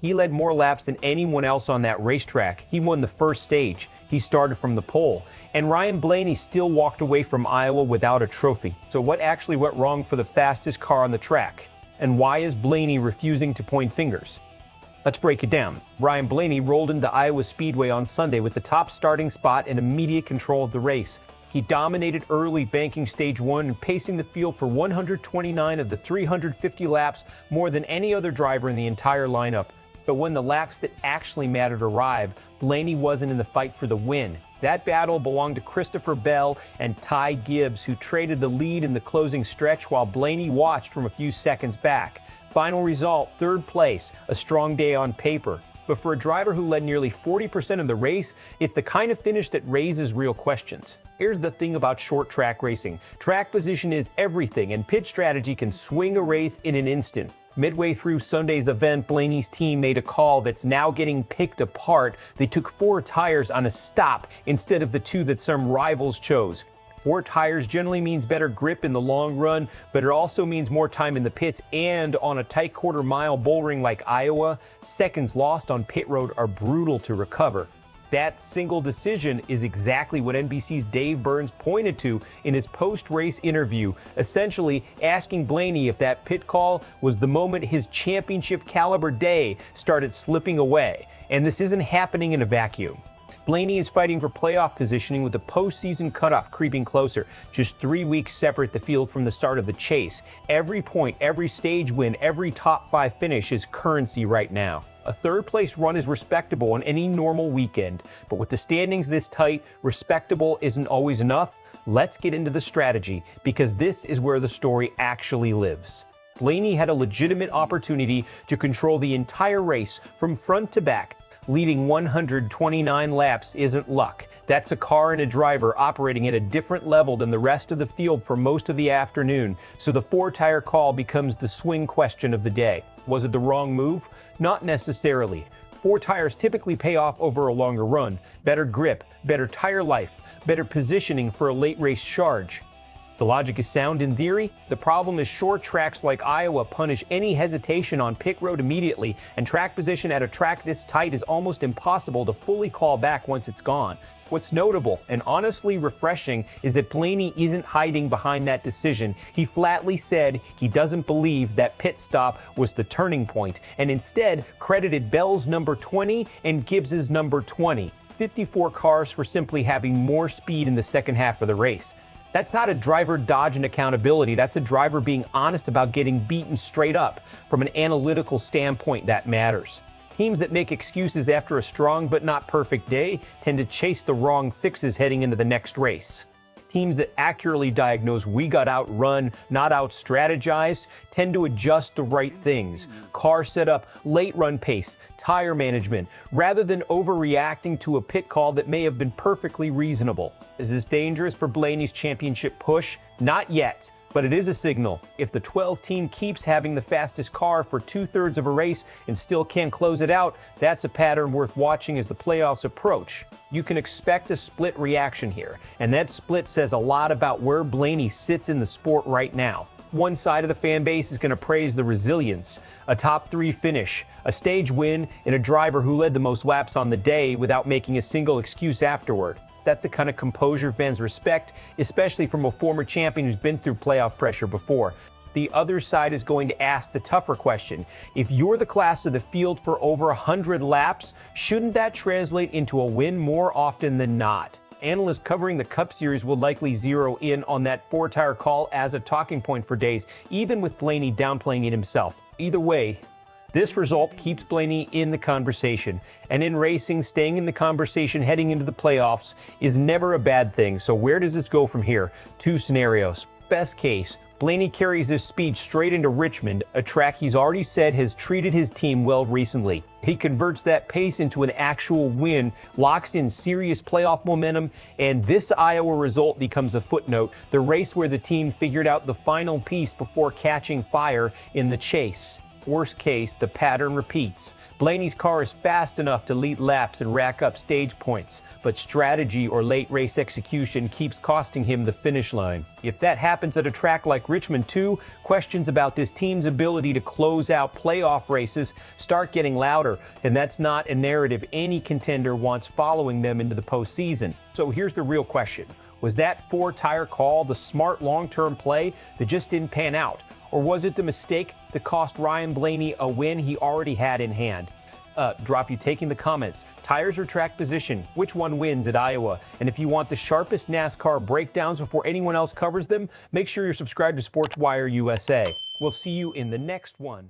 He led more laps than anyone else on that racetrack. He won the first stage. He started from the pole. And Ryan Blaney still walked away from Iowa without a trophy. So what actually went wrong for the fastest car on the track? And why is Blaney refusing to point fingers? Let's break it down. Ryan Blaney rolled into Iowa Speedway on Sunday with the top starting spot and immediate control of the race. He dominated early, banking stage 1 and pacing the field for 129 of the 350 laps, more than any other driver in the entire lineup. But when the laps that actually mattered arrived, Blaney wasn't in the fight for the win. That battle belonged to Christopher Bell and Ty Gibbs, who traded the lead in the closing stretch while Blaney watched from a few seconds back. Final result, third place, a strong day on paper. But for a driver who led nearly 40% of the race, it's the kind of finish that raises real questions. Here's the thing about short track racing. Track position is everything, and pit strategy can swing a race in an instant. Midway through Sunday's event, Blaney's team made a call that's now getting picked apart. They took 4 tires on a stop instead of the 2 that some rivals chose. 4 tires generally means better grip in the long run, but it also means more time in the pits, and on a tight quarter-mile bouldering like Iowa, seconds lost on pit road are brutal to recover. That single decision is exactly what NBC's Dave Burns pointed to in his post-race interview, essentially asking Blaney if that pit call was the moment his championship-caliber day started slipping away. And this isn't happening in a vacuum. Blaney is fighting for playoff positioning with the postseason cutoff creeping closer, just 3 weeks separate the field from the start of the chase. Every point, every stage win, every top 5 finish is currency right now. A third-place run is respectable on any normal weekend, but with the standings this tight, respectable isn't always enough. Let's get into the strategy, because this is where the story actually lives. Blaney had a legitimate opportunity to control the entire race from front to back. Leading 129 laps isn't luck. That's a car and a driver operating at a different level than the rest of the field for most of the afternoon, so the 4-tire call becomes the swing question of the day. Was it the wrong move? Not necessarily. 4 tires typically pay off over a longer run. Better grip, better tire life, better positioning for a late race charge. The logic is sound in theory. The problem is short tracks like Iowa punish any hesitation on pit road immediately, and track position at a track this tight is almost impossible to fully call back once it's gone. What's notable and honestly refreshing is that Blaney isn't hiding behind that decision. He flatly said he doesn't believe that pit stop was the turning point, and instead credited Bell's number 20 and Gibbs's number 20, 54 cars, for simply having more speed in the second half of the race. That's not a driver dodging accountability. That's a driver being honest about getting beaten straight up. From an analytical standpoint, that matters. Teams that make excuses after a strong but not perfect day tend to chase the wrong fixes heading into the next race. Teams that accurately diagnose "we got outrun, not out-strategized" tend to adjust the right things. Car setup, late run pace, tire management, rather than overreacting to a pit call that may have been perfectly reasonable. Is this dangerous for Blaney's championship push? Not yet. But it is a signal. If the 12 team keeps having the fastest car for 2/3 of a race and still can't close it out, that's a pattern worth watching as the playoffs approach. You can expect a split reaction here, and that split says a lot about where Blaney sits in the sport right now. One side of the fan base is going to praise the resilience, a top 3 finish, a stage win, and a driver who led the most laps on the day without making a single excuse afterward. That's the kind of composure fans respect, especially from a former champion who's been through playoff pressure before. The other side is going to ask the tougher question. If you're the class of the field for over 100 laps, shouldn't that translate into a win more often than not? Analysts covering the Cup Series will likely zero in on that 4-tire call as a talking point for days, even with Blaney downplaying it himself. Either way, this result keeps Blaney in the conversation, and in racing, staying in the conversation heading into the playoffs is never a bad thing. So where does this go from here? 2 scenarios. Best case, Blaney carries his speed straight into Richmond, a track he's already said has treated his team well recently. He converts that pace into an actual win, locks in serious playoff momentum, and this Iowa result becomes a footnote, the race where the team figured out the final piece before catching fire in the chase. Worst case, the pattern repeats. Blaney's car is fast enough to lead laps and rack up stage points, but strategy or late race execution keeps costing him the finish line. If that happens at a track like Richmond too, questions about this team's ability to close out playoff races start getting louder, and that's not a narrative any contender wants following them into the postseason. So here's the real question. Was that four-tire call the smart long-term play that just didn't pan out? Or was it the mistake that cost Ryan Blaney a win he already had in hand? Drop your take in the comments. Tires or track position? Which one wins at Iowa? And if you want the sharpest NASCAR breakdowns before anyone else covers them, make sure you're subscribed to SportsWire USA. We'll see you in the next one.